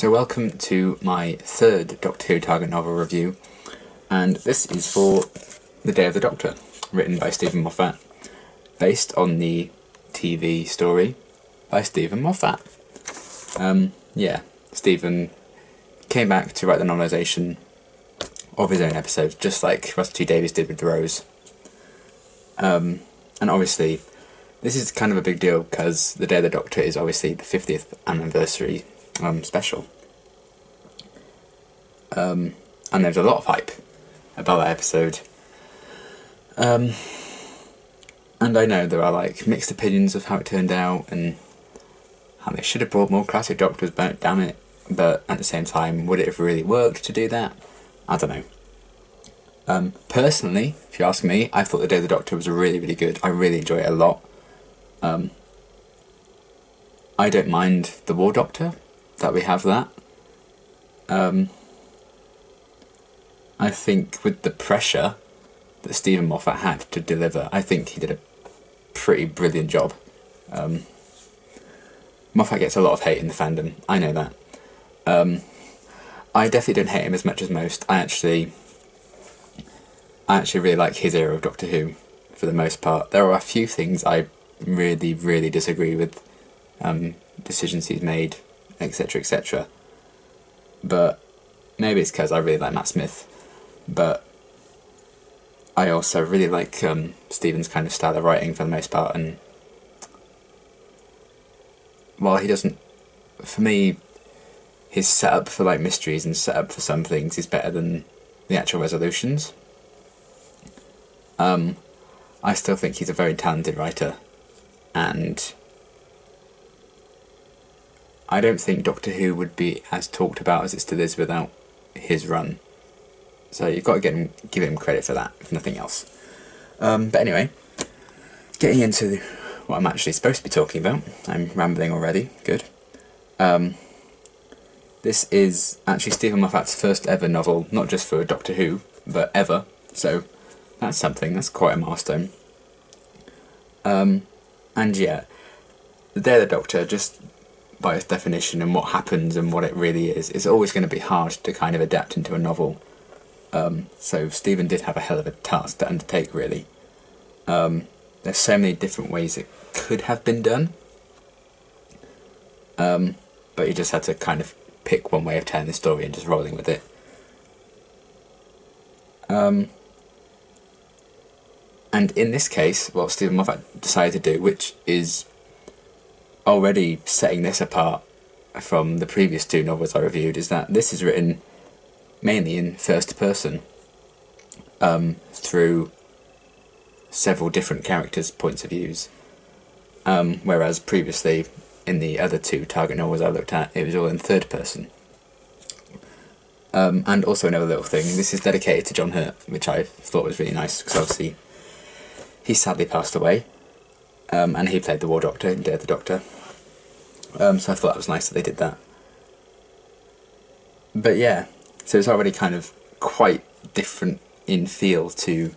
So welcome to my third Doctor Who target novel review, and this is for The Day of the Doctor, written by Steven Moffat, based on the TV story by Steven Moffat. Steven came back to write the novelisation of his own episodes, just like Russell T Davies did with The Rose. And obviously, this is kind of a big deal because The Day of the Doctor is obviously the 50th anniversary special. And there's a lot of hype about that episode. And I know there are like mixed opinions of how it turned out and how they should have brought more classic Doctors back, damn it. But at the same time, would it have really worked to do that? I don't know. Personally, if you ask me, I thought The Day of the Doctor was really, really good. I really enjoy it a lot. I don't mind the War Doctor, that we have that. I think with the pressure that Steven Moffat had to deliver, I think he did a pretty brilliant job. Moffat gets a lot of hate in the fandom, I know that. I definitely don't hate him as much as most. I actually really like his era of Doctor Who, for the most part. There are a few things I really, really disagree with, decisions he's made, etc, etc. But maybe it's because I really like Matt Smith. But I also really like Steven's kind of style of writing for the most part, and while he doesn't, for me, his setup for like mysteries and setup for some things is better than the actual resolutions. I still think he's a very talented writer, and I don't think Doctor Who would be as talked about as it still is without his run. So you've got to give him credit for that, if nothing else. But anyway, getting into what I'm actually supposed to be talking about. I'm rambling already, good. This is actually Steven Moffat's first ever novel, not just for Doctor Who, but ever. So that's something, that's quite a milestone. And yeah, The Day of the Doctor, just by its definition and what happens and what it really is always going to be hard to kind of adapt into a novel. So Steven did have a hell of a task to undertake, really. There's so many different ways it could have been done, but he just had to kind of pick one way of telling the story and just rolling with it. And in this case, what Steven Moffat decided to do, which is already setting this apart from the previous two novels I reviewed, is that this is written mainly in first person, through several different characters' points of views, whereas previously in the other two target novels I looked at, it was all in third person. And also another little thing, this is dedicated to John Hurt, which I thought was really nice, because obviously he sadly passed away, and he played the War Doctor in Day of the Doctor, so I thought that was nice that they did that. But yeah, so it's already kind of quite different in feel to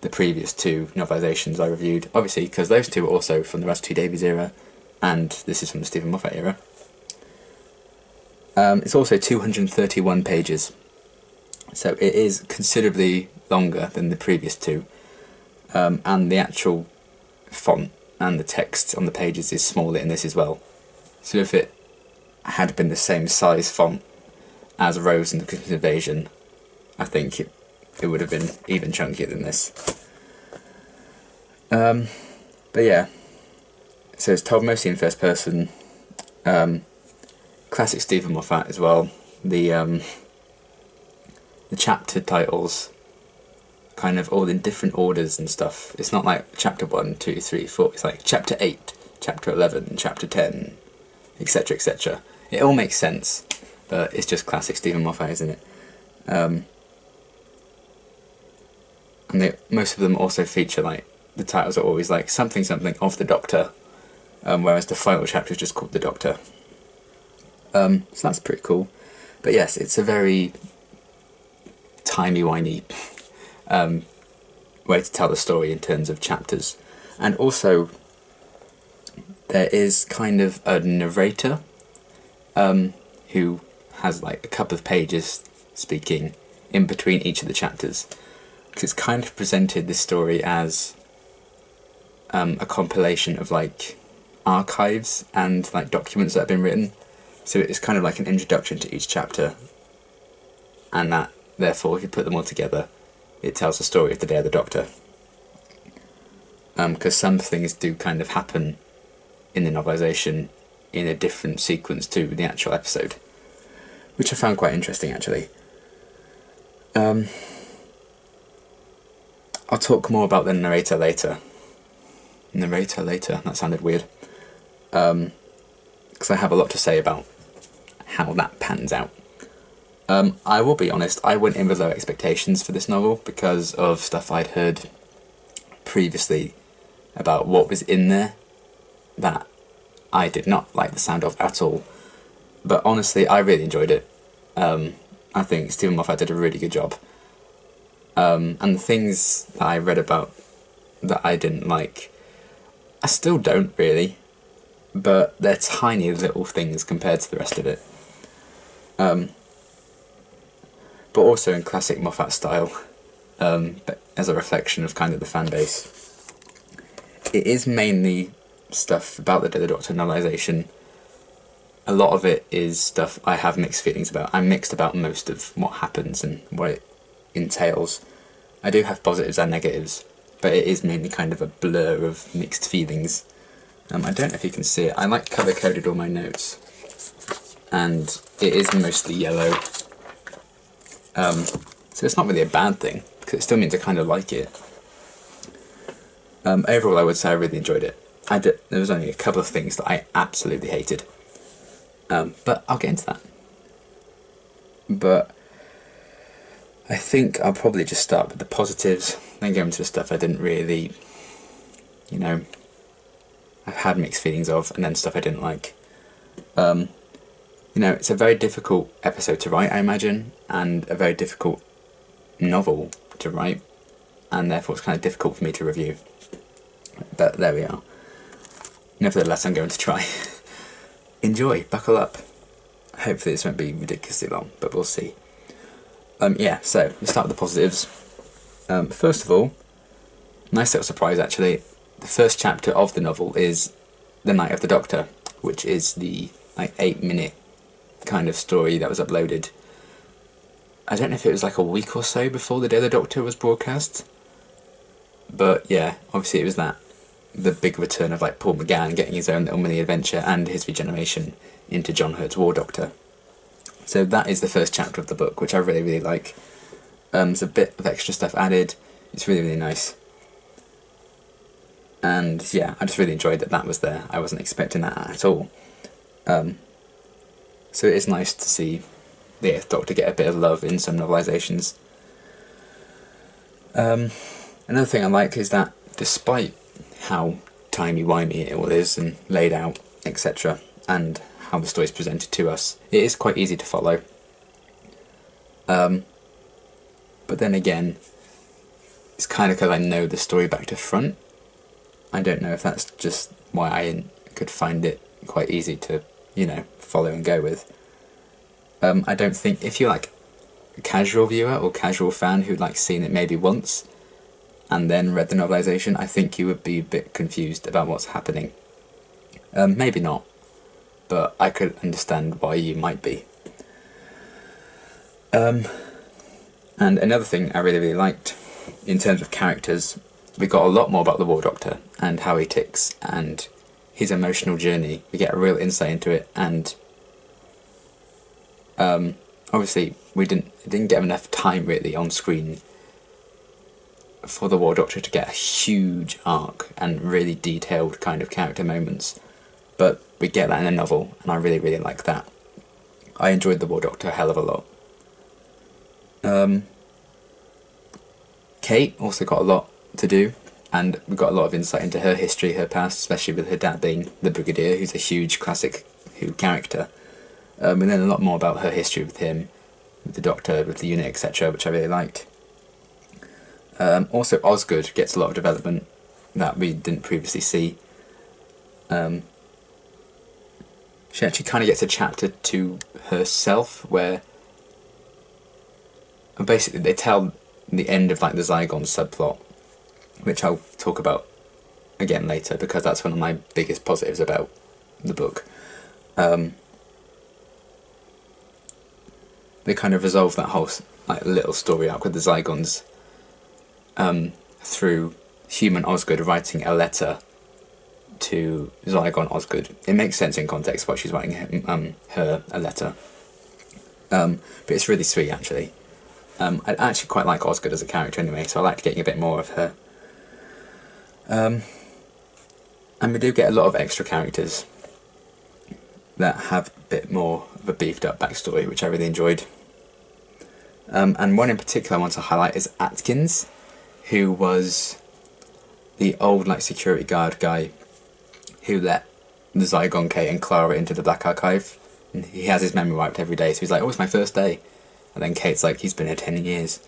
the previous two novelisations I reviewed, obviously because those two are also from the Russell T Davies era, and this is from the Steven Moffat era. It's also 231 pages, so it is considerably longer than the previous two, and the actual font and the text on the pages is smaller in this as well. So if it had been the same size font as Rose and the Christmas Invasion, I think it would have been even chunkier than this. But yeah, so it's told mostly in first person. Classic Steven Moffat as well. The chapter titles kind of all in different orders and stuff. It's not like chapter 1, 2, 3, 4. It's like chapter 8, chapter 11, chapter 10, etc, etc. It all makes sense, but it's just classic Steven Moffat, isn't it? And most of them also feature, like, the titles are always like something something of the Doctor, whereas the final chapter is just called The Doctor. So that's pretty cool. But yes, it's a very timey-wimey way to tell the story in terms of chapters. And also, there is kind of a narrator who has like a couple of pages speaking in between each of the chapters, because it's kind of presented this story as a compilation of like archives and like documents that have been written. So it's kind of like an introduction to each chapter, and that therefore if you put them all together it tells the story of the Day of the Doctor. Because some things do kind of happen in the novelisation in a different sequence to the actual episode, which I found quite interesting actually. I'll talk more about the narrator later. Narrator later? That sounded weird. Because I have a lot to say about how that pans out. I will be honest, I went in with low expectations for this novel because of stuff I'd heard previously about what was in there that I did not like the sound of at all. But honestly, I really enjoyed it. I think Steven Moffat did a really good job. And the things that I read about that I didn't like, I still don't really, but they're tiny little things compared to the rest of it. But also in classic Moffat style, but as a reflection of kind of the fan base. It is mainly stuff about the Day of the Doctor novelisation. A lot of it is stuff I have mixed feelings about. I'm mixed about most of what happens and what it entails. I do have positives and negatives, but it is mainly kind of a blur of mixed feelings. I don't know if you can see it. I like colour-coded all my notes, and it is mostly yellow. So it's not really a bad thing, because it still means I kind of like it. Overall, I would say I really enjoyed it. There was only a couple of things that I absolutely hated. But I'll get into that. But I think I'll probably just start with the positives, then go into the stuff I didn't really, I've had mixed feelings of, and then stuff I didn't like. It's a very difficult episode to write, I imagine, and a very difficult novel to write, and therefore it's kind of difficult for me to review. But there we are. Nevertheless, I'm going to try. Enjoy, buckle up. Hopefully this won't be ridiculously long, but we'll see. So let's start with the positives. First of all, nice little surprise actually. The first chapter of the novel is The Night of the Doctor, which is the 8-minute kind of story that was uploaded. I don't know if it was like a week or so before The Day of the Doctor was broadcast, but yeah, obviously it was the big return of Paul McGann getting his own little mini adventure and his regeneration into John Hurt's War Doctor. So that is the first chapter of the book, which I really, really like. There's a bit of extra stuff added. It's really, really nice. And yeah, I just really enjoyed that was there. I wasn't expecting that at all. So it is nice to see the 8th Doctor get a bit of love in some novelisations. Another thing I like is that despite how timey-wimey it all is and laid out, etc., and how the story is presented to us, it is quite easy to follow. But then again, it's kind of because I know the story back to front. I don't know if that's just why I could find it quite easy to, follow and go with. I don't think, if you're a casual viewer or casual fan who'd seen it maybe once and then read the novelisation, I think you would be a bit confused about what's happening. Maybe not, but I could understand why you might be. And another thing I really, really liked, in terms of characters, we got a lot more about the War Doctor and how he ticks and his emotional journey. We get a real insight into it, and obviously we didn't get enough time really on screen for the War Doctor to get a huge arc and really detailed kind of character moments, but we get that in a novel, and I really, really like that. I enjoyed the War Doctor a hell of a lot. Kate also got a lot to do, and we got a lot of insight into her history, her past, especially with her dad being the Brigadier, who's a huge classic Who character. And then a lot more about her history with him, with the Doctor, with the unit, etc., which I really liked. Also, Osgood gets a lot of development that we didn't previously see. she actually kind of gets a chapter to herself where basically they tell the end of like the Zygon subplot, which I'll talk about again later because that's one of my biggest positives about the book. They kind of resolve that whole like little story arc with the Zygons through human Osgood writing a letter to Zygon Osgood. It makes sense in context why she's writing her a letter, but it's really sweet actually. I actually quite like Osgood as a character anyway, so I liked getting a bit more of her. And we do get a lot of extra characters that have a bit more of a beefed up backstory, which I really enjoyed. And one in particular I want to highlight is Atkins, who was the old like security guard guy who let the Zygon Kate and Clara into the Black Archive. And he has his memory wiped every day, so he's like, oh, it's my first day. And then Kate's like, he's been here 10 years.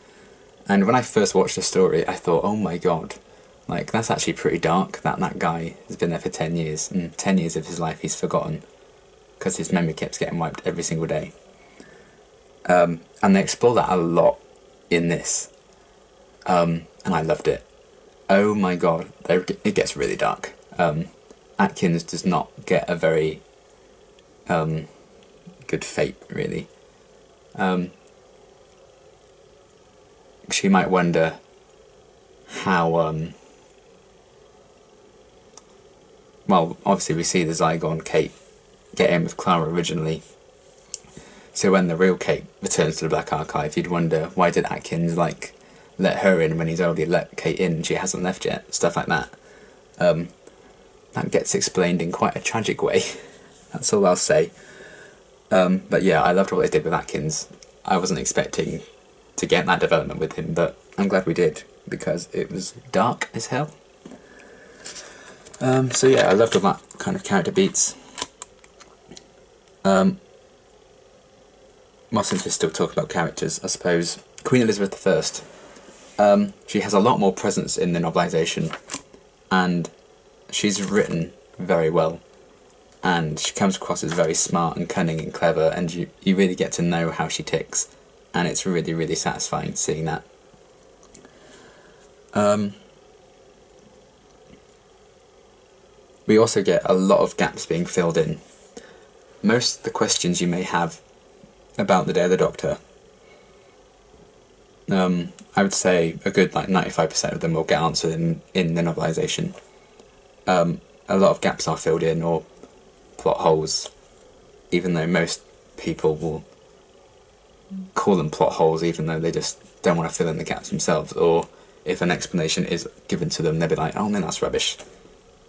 And when I first watched the story, I thought, oh my god, like that's actually pretty dark that that guy has been there for 10 years. And 10 years of his life he's forgotten because his memory keeps getting wiped every single day. And they explore that a lot in this. And I loved it. Oh my god, it gets really dark. Atkins does not get a very good fate, really. She might wonder how... well, obviously we see the Zygon Kate get in with Clara originally. So when the real Kate returns to the Black Archive, you'd wonder, why did Atkins, like, let her in when he's already let Kate in and she hasn't left yet? Stuff like that. That gets explained in quite a tragic way. That's all I'll say. But yeah, I loved what they did with Atkins. I wasn't expecting to get that development with him, but I'm glad we did, because it was dark as hell. So yeah, I loved all that kind of character beats. Well, since we're still talking about characters, I suppose Queen Elizabeth I, she has a lot more presence in the novelisation, and she's written very well, and she comes across as very smart and cunning and clever, and you really get to know how she ticks, and it's really, really satisfying seeing that. We also get a lot of gaps being filled in. Most of the questions you may have about the Day of the Doctor, I would say a good like 95% of them will get answered in the novelisation. A lot of gaps are filled in, or plot holes, even though most people will call them plot holes, even though they just don't want to fill in the gaps themselves, or if an explanation is given to them, they'll be like, oh no, that's rubbish.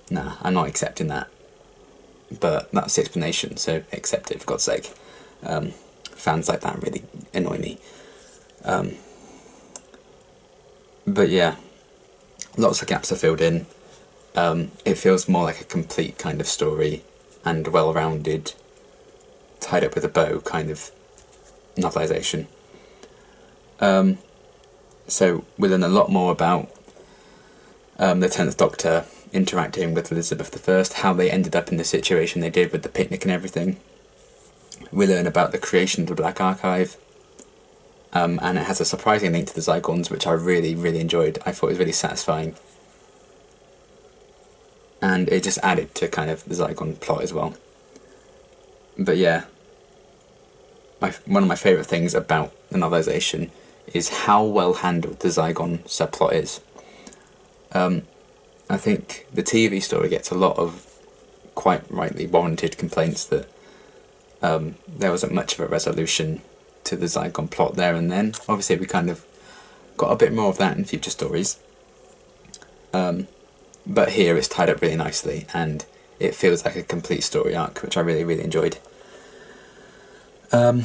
Nah, I'm not accepting that. But that's the explanation, so accept it for God's sake. Fans like that really annoy me. But yeah, lots of gaps are filled in. It feels more like a complete kind of story and well-rounded, tied up with a bow kind of novelisation. So we learn a lot more about the 10th Doctor interacting with Elizabeth I, how they ended up in the situation they did with the picnic and everything. We learn about the creation of the Black Archive, and it has a surprising link to the Zygons, which I really, really enjoyed. I thought it was really satisfying. And it just added to kind of the Zygon plot as well. But yeah, one of my favourite things about the novelisation is how well handled the Zygon subplot is. I think the TV story gets a lot of quite rightly warranted complaints that there wasn't much of a resolution to the Zygon plot there and then. Obviously we kind of got a bit more of that in future stories. But here it's tied up really nicely, and it feels like a complete story arc, which I really, really enjoyed. I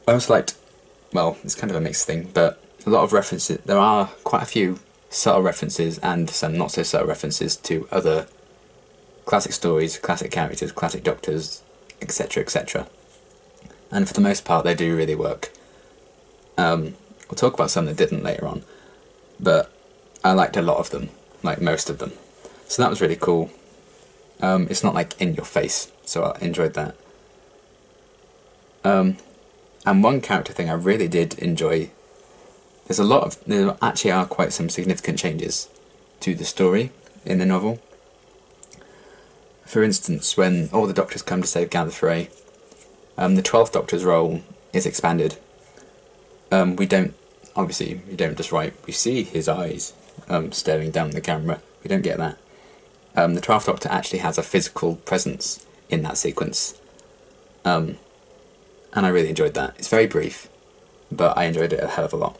also liked, well, it's kind of a mixed thing, but a lot of references. There are quite a few subtle references and some not so subtle references to other classic stories, classic characters, classic Doctors, etc, etc. And for the most part they do really work. We'll talk about some that didn't later on, but I liked a lot of them, like most of them. So that was really cool. It's not like in your face, so I enjoyed that. And one character thing I really did enjoy, there actually are quite some significant changes to the story in the novel. For instance, when all the Doctors come to save Gallifrey, the 12th Doctor's role is expanded. We don't just write, we see his eyes staring down the camera. We don't get that. The 12th Doctor actually has a physical presence in that sequence. And I really enjoyed that. It's very brief, but I enjoyed it a hell of a lot.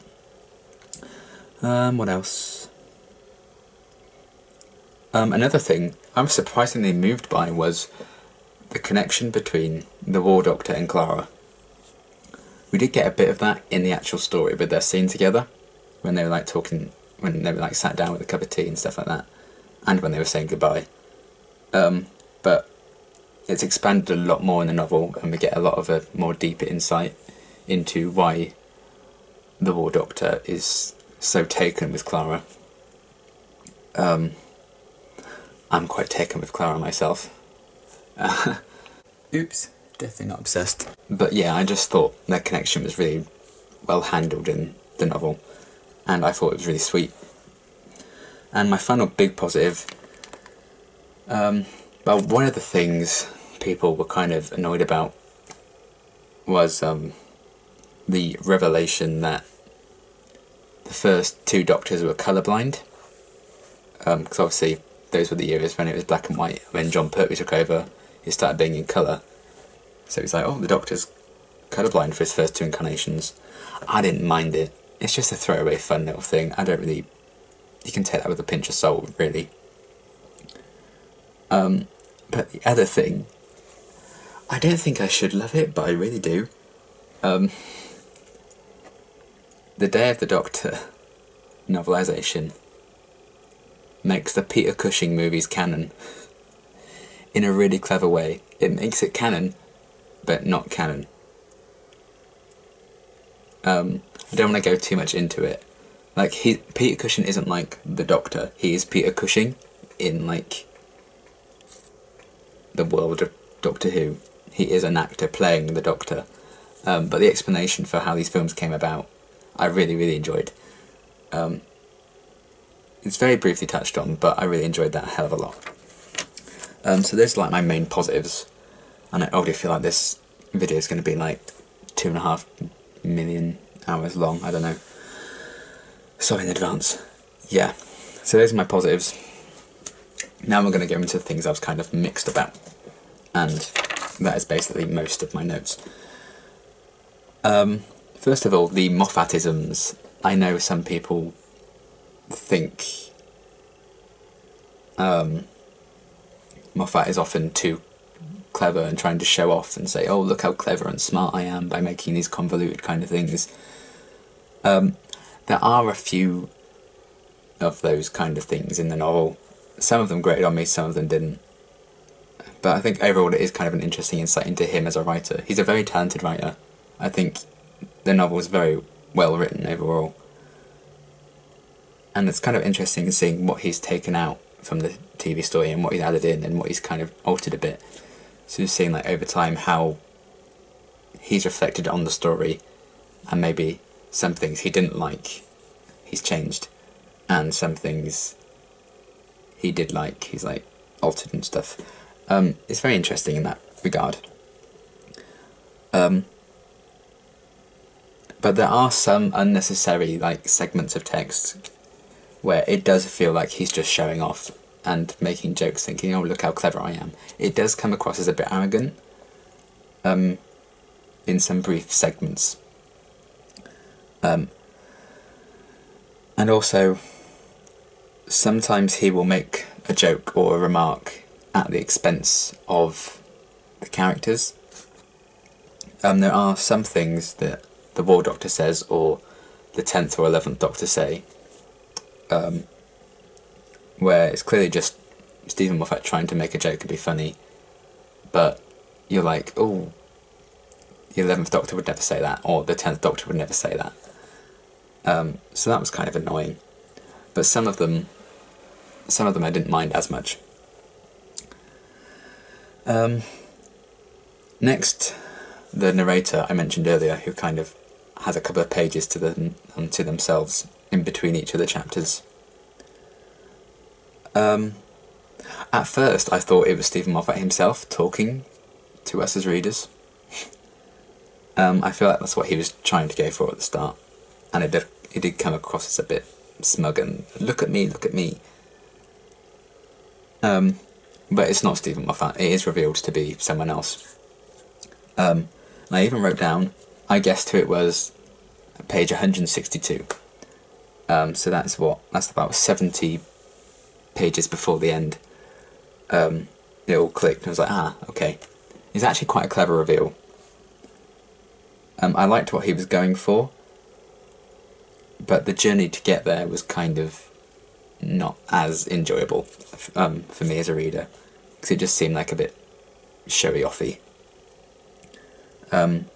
What else? Another thing I was surprisingly moved by was the connection between the War Doctor and Clara. We did get a bit of that in the actual story with their scene together, when they were like talking, when they were like sat down with a cup of tea and stuff like that, and when they were saying goodbye. But it's expanded a lot more in the novel, and we get a lot of a more deeper insight into why the War Doctor is so taken with Clara. I'm quite taken with Clara myself. Oops, definitely not obsessed. But yeah, I just thought their connection was really well handled in the novel, and I thought it was really sweet. And my final big positive, well, one of the things people were kind of annoyed about was the revelation that the first two Doctors were colourblind. Because obviously those were the years when it was black and white. When John Pertwee took over, it started being in colour. So he's like, oh, the Doctor's colourblind for his first two incarnations. I didn't mind it. It's just a throwaway fun little thing. I don't really... You can take that with a pinch of salt, really. But the other thing... I don't think I should love it, but I really do. The Day of the Doctor novelisation makes the Peter Cushing movies canon in a really clever way. It makes it canon, but not canon. I don't want to go too much into it. Like, Peter Cushing isn't like the Doctor. He is Peter Cushing in, like, the world of Doctor Who. He is an actor playing the Doctor. But the explanation for how these films came about, I really, really enjoyed. It's very briefly touched on, but I really enjoyed that a hell of a lot. So those are like my main positives, and I already feel like this video is going to be like 2.5 million hours long, I don't know. Sorry in advance. Yeah, so those are my positives. Now we're going to go into the things I was kind of mixed about, and that is basically most of my notes. First of all, the Moffatisms. I know some people think Moffat is often too clever and trying to show off and say, oh, look how clever and smart I am by making these convoluted kind of things. There are a few of those kind of things in the novel. Some of them grated on me, some of them didn't. But I think overall it is kind of an interesting insight into him as a writer. He's a very talented writer. I think the novel is very well written overall. And it's kind of interesting seeing what he's taken out from the TV story and what he's added in and what he's kind of altered a bit. So you're seeing, like, over time how he's reflected on the story, and maybe some things he didn't like, he's changed, and some things he did like, he's like altered and stuff. It's very interesting in that regard. But there are some unnecessary, like, segments of text where it does feel like he's just showing off and making jokes, thinking, oh, look how clever I am. It does come across as a bit arrogant in some brief segments. And also, sometimes he will make a joke or a remark at the expense of the characters. There are some things that the War Doctor says, or the 10th or 11th Doctor say, where it's clearly just Steven Moffat trying to make a joke and be funny, but you're like, oh, the 11th Doctor would never say that, or the 10th Doctor would never say that. So that was kind of annoying. But some of them I didn't mind as much. Next, the narrator I mentioned earlier, who kind of has a couple of pages to themselves in between each of the chapters. At first, I thought it was Steven Moffat himself talking to us as readers. I feel like that's what he was trying to go for at the start, and it did come across as a bit smug and look at me. But it's not Steven Moffat. It is revealed to be someone else. I even wrote down, I guessed who it was, page 162. So that's about 70 pages before the end. It all clicked and I was like, okay. It's actually quite a clever reveal. I liked what he was going for, but the journey to get there was kind of not as enjoyable for me as a reader, because it just seemed like a bit showy-offy. And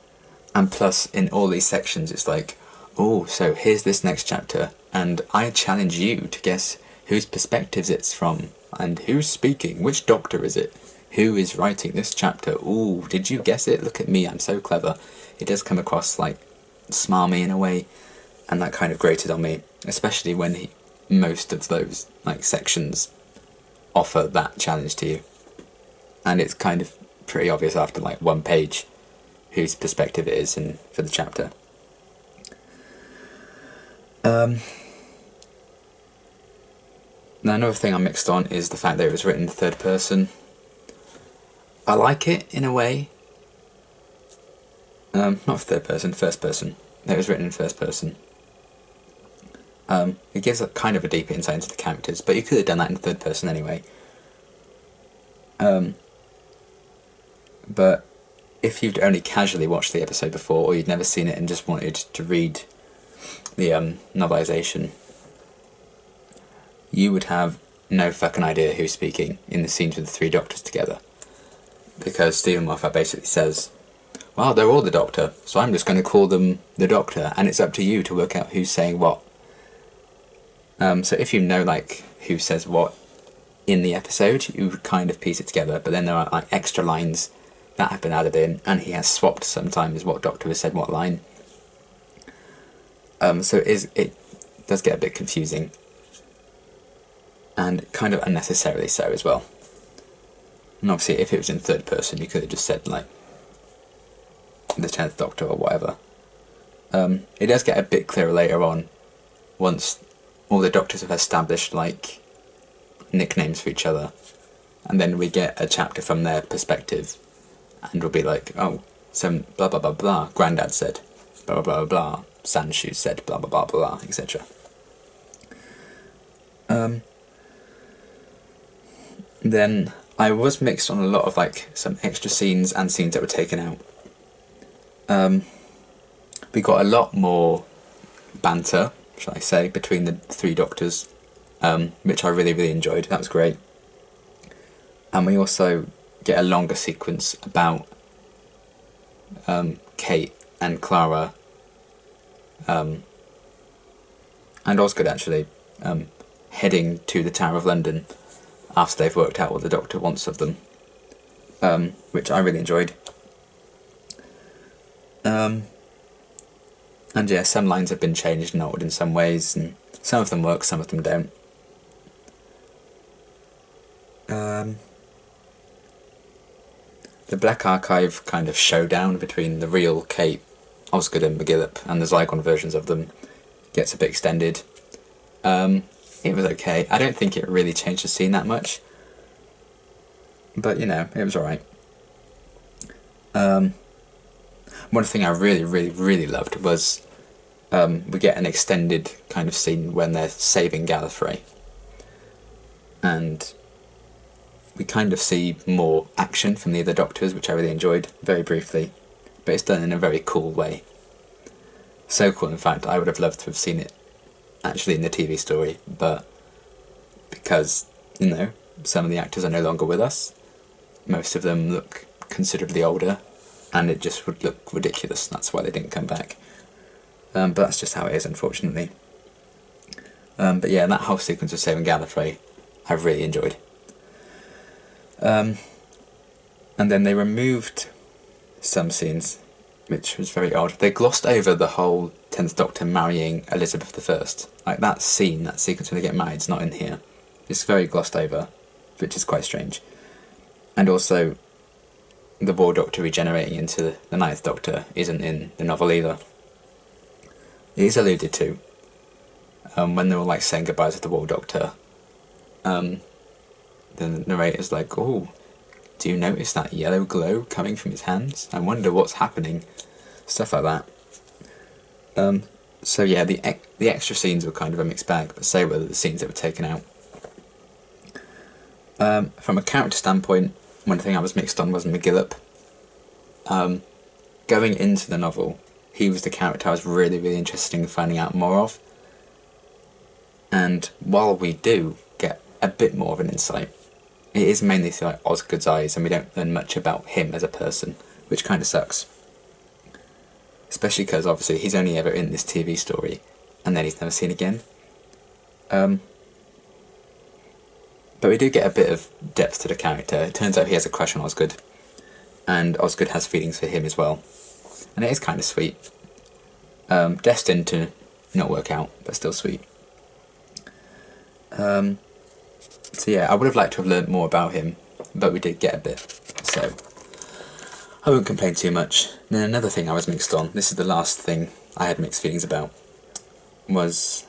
plus, in all these sections, it's like, oh, so here's this next chapter, and I challenge you to guess whose perspectives it's from, and who's speaking, which doctor is it, who is writing this chapter, ooh, did you guess it, look at me, I'm so clever. It does come across like smarmy in a way, and that kind of grated on me, especially when most of those sections offer that challenge to you, and it's kind of pretty obvious after one page whose perspective it is for the chapter. Now another thing I'm mixed on is the fact that it was written in third person. I like it in a way. Not third person, first person. It was written in first person. It gives a kind of a deeper insight into the characters, but you could have done that in third person anyway. But if you'd only casually watched the episode before, or you'd never seen it and just wanted to read the novelisation, you would have no fucking idea who's speaking in the scenes with the three doctors together. Because Steven Moffat basically says, well, they're all the Doctor, so I'm just going to call them the Doctor, and it's up to you to work out who's saying what. So if you know who says what in the episode, you would kind of piece it together, but then there are extra lines that have been added in, and he has swapped sometimes what Doctor has said what line. So it does get a bit confusing, and kind of unnecessarily so as well. And obviously if it was in third person, you could have just said the 10th Doctor or whatever. It does get a bit clearer later on, once all the Doctors have established nicknames for each other, and then we get a chapter from their perspective, and we'll be like, oh, some blah blah blah blah, Grandad said, blah blah blah blah, Sandshoes said, blah blah blah blah, etc. Then I was mixed on a lot of some extra scenes and scenes that were taken out. We got a lot more banter, shall I say, between the three Doctors, which I really, really enjoyed. That was great. And we also get a longer sequence about Kate and Clara, and Osgood actually, heading to the Tower of London after they've worked out what the Doctor wants of them, which I really enjoyed. And yeah, some lines have been changed and altered in some ways, and some of them work, some of them don't. The Black Archive kind of showdown between the real Kate, Osgood and McGillip, and the Zygon versions of them gets a bit extended. It was okay. I don't think it really changed the scene that much, but it was alright. One thing I really, really, really loved was we get an extended kind of scene when they're saving Gallifrey, and we kind of see more action from the other Doctors, which I really enjoyed, very briefly, but it's done in a very cool way. So cool, in fact, I would have loved to have seen it actually in the TV story, but because, some of the actors are no longer with us, most of them look considerably older, and it just would look ridiculous, that's why they didn't come back. But that's just how it is, unfortunately. But yeah, that whole sequence of saving Gallifrey, I really enjoyed. And then they removed some scenes, which was very odd. They glossed over the whole 10th Doctor marrying Elizabeth I. Like, that scene, that sequence when they get married, is not in here. It's very glossed over, which is quite strange. And also, the War Doctor regenerating into the 9th Doctor isn't in the novel either. It is alluded to. When they're all like saying goodbye to the War Doctor, the narrator's like, "Oh, do you notice that yellow glow coming from his hands? I wonder what's happening." Stuff like that. So yeah, the extra scenes were kind of a mixed bag, but so were the scenes that were taken out. From a character standpoint, one thing I was mixed on was McGillop. Going into the novel, he was the character I was really, really interested in finding out more of. And while we do get a bit more of an insight, it is mainly through like Osgood's eyes, and we don't learn much about him as a person, which kind of sucks. Especially because obviously he's only ever in this TV story, and then he's never seen again. But we do get a bit of depth to the character. It turns out he has a crush on Osgood, and Osgood has feelings for him as well. And it is kind of sweet. Destined to not work out, but still sweet. So yeah, I would have liked to have learned more about him, but we did get a bit, so I won't complain too much. And then another thing I was mixed on, this is the last thing I had mixed feelings about, was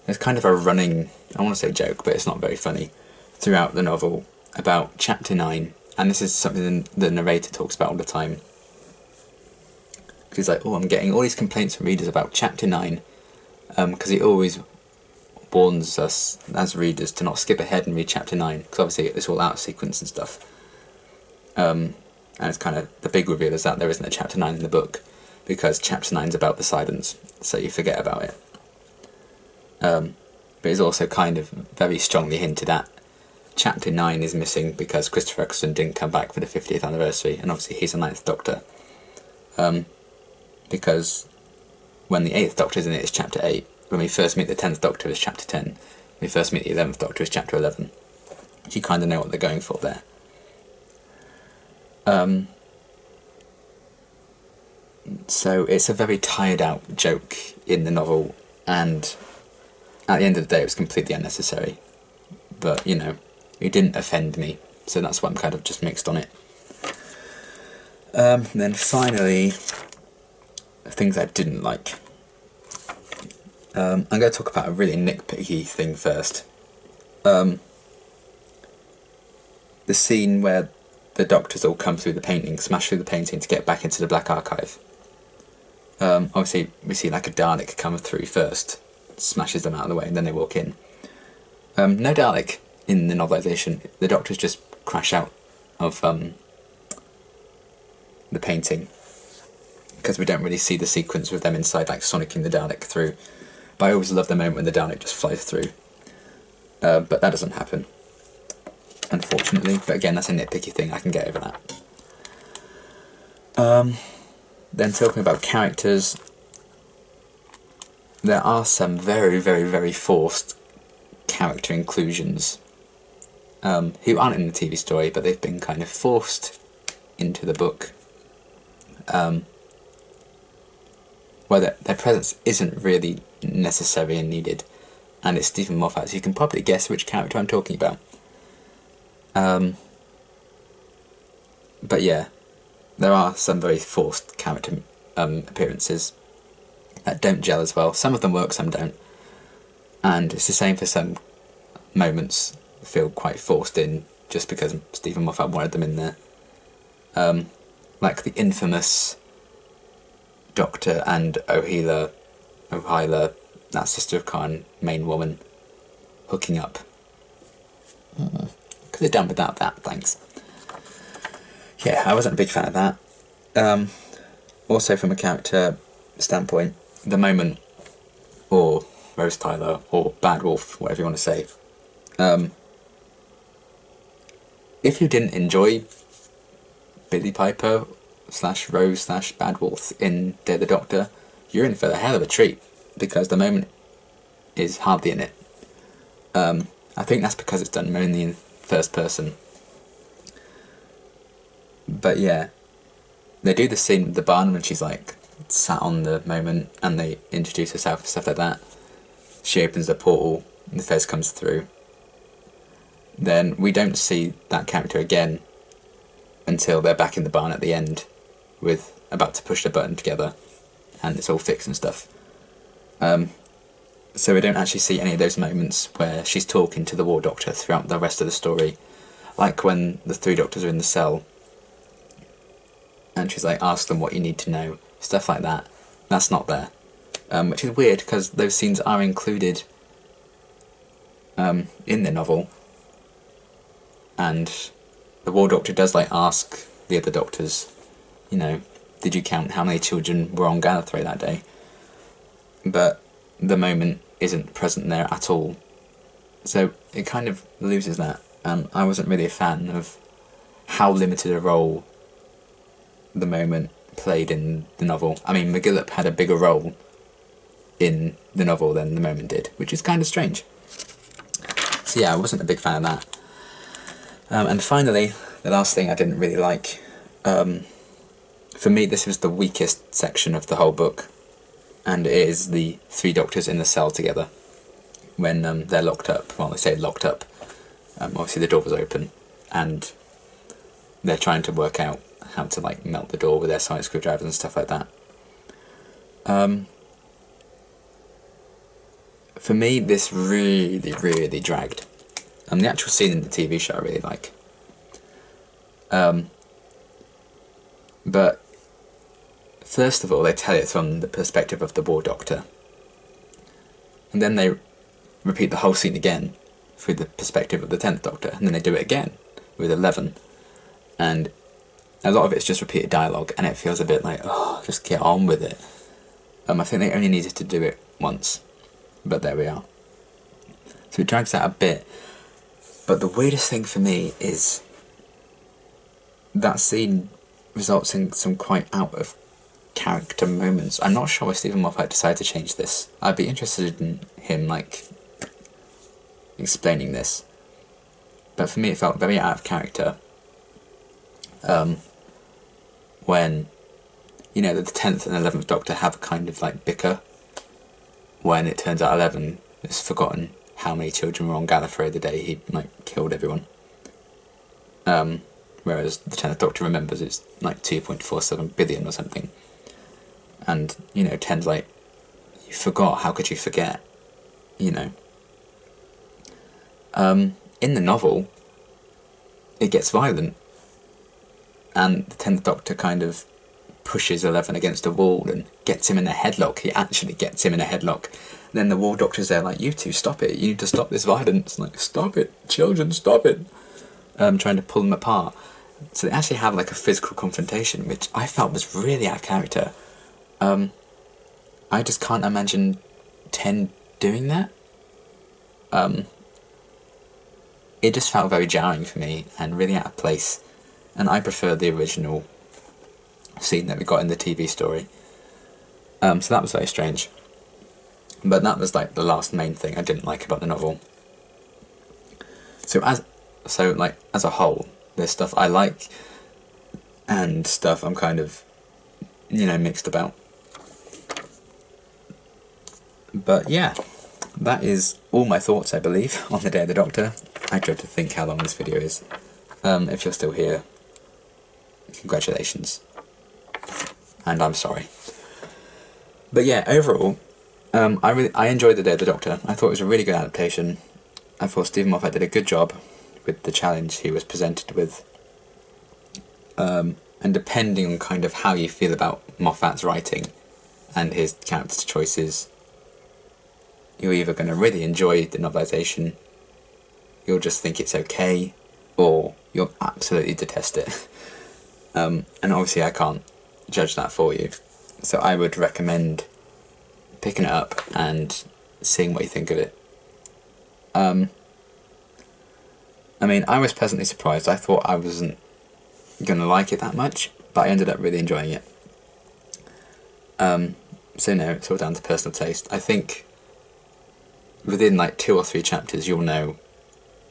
there's kind of a running, I want to say joke, but it's not very funny, throughout the novel about Chapter 9, and this is something the narrator talks about all the time. Because he's like, "Oh, I'm getting all these complaints from readers about Chapter 9, because he always warns us as readers to not skip ahead and read Chapter 9, because obviously it's all out of sequence and stuff. And it's kind of, the big reveal is that there isn't a Chapter 9 in the book, because Chapter 9 is about the Silence, so you forget about it. But it's also kind of very strongly hinted at. Chapter 9 is missing because Christopher Eccleston didn't come back for the 50th anniversary, and obviously he's the 9th Doctor. Because when the 8th Doctor is in it, it's Chapter 8. When we first meet the 10th Doctor, it's Chapter 10. When we first meet the 11th Doctor, it's Chapter 11. You kind of know what they're going for there. So it's a very tired out joke in the novel, and at the end of the day it was completely unnecessary. But, you know, it didn't offend me, so that's why I'm kind of just mixed on it. Then finally, things I didn't like. I'm going to talk about a really nitpicky thing first. The scene where the Doctors all come through the painting, smash through the painting to get back into the Black Archive. Obviously, we see like a Dalek come through first, smashes them out of the way, and then they walk in. No Dalek in the novelisation. The Doctors just crash out of the painting, because we don't really see the sequence with them inside, like sonicking the Dalek through. But I always love the moment when the Dalek just flies through. But that doesn't happen, unfortunately. But again, that's a nitpicky thing, I can get over that. Then talking about characters, there are some very, very, very forced character inclusions who aren't in the TV story, but they've been kind of forced into the book. Where their presence isn't really necessary and needed, and it's Steven Moffat, so you can probably guess which character I'm talking about. But yeah, there are some very forced character appearances that don't gel as well. Some of them work, some don't, and it's the same for some moments feel quite forced in just because Steven Moffat wanted them in there. Like the infamous Doctor and Ohila, that Sister of Khan main woman, hooking up. Could have done without that, thanks. Yeah, I wasn't a big fan of that. Also from a character standpoint, the moment, or Rose Tyler, or Bad Wolf, whatever you want to say, if you didn't enjoy Billie Piper / Rose / Bad Wolf in Day of the Doctor, you're in for a hell of a treat, because the moment is hardly in it. I think that's because it's done mainly in first person. But yeah, they do the scene with the barn when she's like sat on the moment and they introduce herself and stuff like that. She opens the portal and the Fez comes through. Then we don't see that character again until they're back in the barn at the end with about to push the button together and it's all fixed and stuff. So we don't actually see any of those moments where she's talking to the War Doctor throughout the rest of the story. Like when the three doctors are in the cell and she's like, ask them what you need to know, stuff like that. That's not there. Which is weird because those scenes are included in the novel. And the War Doctor does like ask the other doctors, you know, did you count how many children were on Gallifrey that day? But the moment isn't present there at all. So it kind of loses that. I wasn't really a fan of how limited a role the moment played in the novel. I mean, McGillip had a bigger role in the novel than the moment did, which is kind of strange. So yeah, I wasn't a big fan of that. And finally, the last thing I didn't really like, for me this was the weakest section of the whole book, and it is the three doctors in the cell together when they're locked up. Well, they say locked up. Obviously the door was open and they're trying to work out how to like melt the door with their sonic screwdrivers and stuff like that. For me, this really dragged. The actual scene in the TV show I really like. But first of all, they tell it from the perspective of the War Doctor. And then they repeat the whole scene again through the perspective of the 10th Doctor. And then they do it again with 11. And a lot of it's just repeated dialogue, and it feels a bit like, oh, just get on with it. I think they only needed to do it once. But there we are. So it drags out a bit. But the weirdest thing for me is that scene results in some quite out of character moments. I'm not sure why Steven Moffat decided to change this. I'd be interested in him like explaining this. But for me it felt very out of character. When, you know, the 10th and 11th Doctor have a kind of like bicker when it turns out 11 has forgotten how many children were on Gallifrey the day he like killed everyone. Whereas the 10th Doctor remembers it's like 2.47 billion or something. And, you know, 10's like, you forgot, how could you forget? You know. In the novel, it gets violent. And the 10th Doctor kind of pushes 11 against a wall and gets him in a headlock. He actually gets him in a headlock. And then the War Doctor's there like, you two, stop it. You need to stop this violence. Like, stop it. Children, stop it. Trying to pull them apart. So they actually have like a physical confrontation, which I felt was really out of character. I just can't imagine 10 doing that. It just felt very jarring for me and really out of place. And I prefer the original scene that we got in the TV story. So that was very strange. But that was like the last main thing I didn't like about the novel. So as a whole, there's stuff I like and stuff I'm kind of, you know, mixed about. But yeah, that is all my thoughts, I believe, on the Day of the Doctor. I dread to think how long this video is. If you're still here, congratulations. And I'm sorry. But yeah, overall, I enjoyed the Day of the Doctor. I thought it was a really good adaptation. I thought Steven Moffat did a good job with the challenge he was presented with. And depending on kind of how you feel about Moffat's writing and his character choices, you're either going to really enjoy the novelisation, you'll just think it's okay, or you'll absolutely detest it. And obviously I can't judge that for you. So I would recommend picking it up and seeing what you think of it. I mean, I was pleasantly surprised. I thought I wasn't going to like it that much, but I ended up really enjoying it. So no, it's all down to personal taste. I think within like 2 or 3 chapters you'll know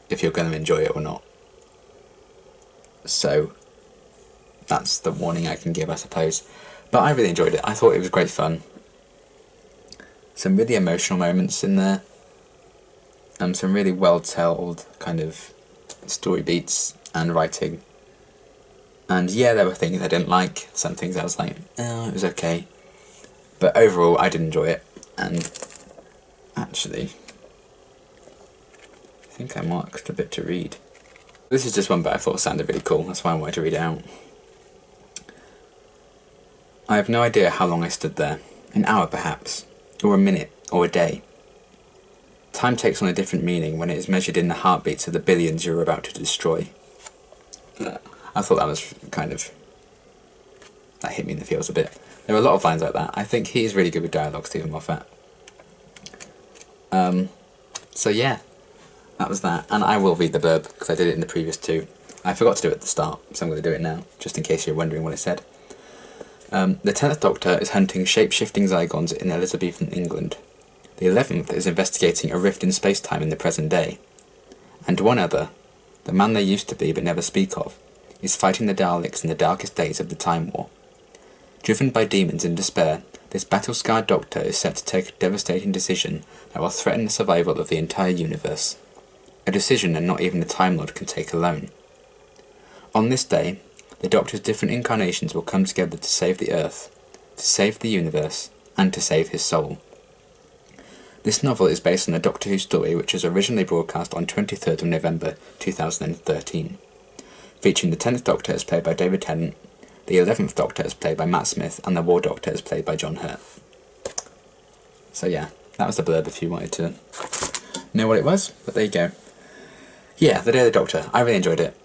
if you're going to enjoy it or not. So That's the warning I can give, I suppose. But I really enjoyed it. I thought it was great fun. Some really emotional moments in there. Some really well-told kind of story beats and writing. And yeah, there were things I didn't like. Some things I was like, oh, it was okay. But overall, I did enjoy it. And actually, I think I marked a bit to read. This is just one bit I thought sounded really cool. That's why I wanted to read it out. I have no idea how long I stood there. An hour perhaps, or a minute, or a day. Time takes on a different meaning when it is measured in the heartbeats of the billions you are about to destroy. I thought that was kind of... that hit me in the feels a bit. There are a lot of lines like that. I think he is really good with dialogue, Steven Moffat. So yeah, that was that. And I will read the blurb, because I did it in the previous two. I forgot to do it at the start, so I'm going to do it now, just in case you're wondering what it said. The 10th Doctor is hunting shape-shifting Zygons in Elizabethan England. The 11th is investigating a rift in space-time in the present day. And one other, the man they used to be but never speak of, is fighting the Daleks in the darkest days of the Time War. Driven by demons in despair, this battle-scarred Doctor is set to take a devastating decision that will threaten the survival of the entire universe. A decision that not even a Time Lord can take alone. On this day, the Doctor's different incarnations will come together to save the Earth, to save the universe, and to save his soul. This novel is based on a Doctor Who story which was originally broadcast on 23rd of November 2013, featuring the 10th Doctor as played by David Tennant, the 11th Doctor as played by Matt Smith, and the War Doctor as played by John Hurt. So yeah, that was the blurb if you wanted to know what it was, but there you go. Yeah, The Day of the Doctor, I really enjoyed it.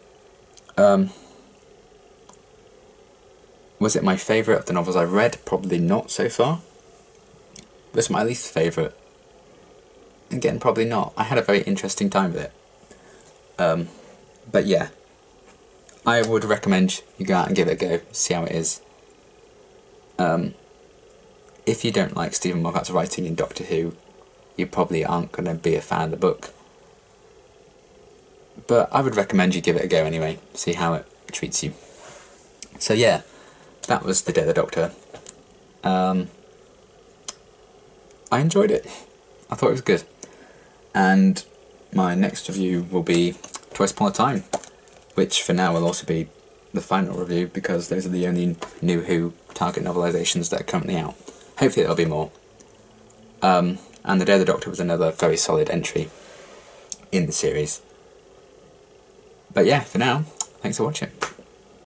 Was it my favourite of the novels I've read? Probably not so far. Was it my least favourite? Again, probably not. I had a very interesting time with it. But yeah, I would recommend you go out and give it a go, see how it is. If you don't like Steven Moffat's writing in Doctor Who, you probably aren't going to be a fan of the book. But I would recommend you give it a go anyway, see how it treats you. So yeah, that was The Day of the Doctor. I enjoyed it. I thought it was good. And my next review will be Twice Upon a Time, which for now will also be the final review because those are the only new Who target novelisations that are currently out. Hopefully there'll be more. And The Day of the Doctor was another very solid entry in the series. But yeah, for now, thanks for watching.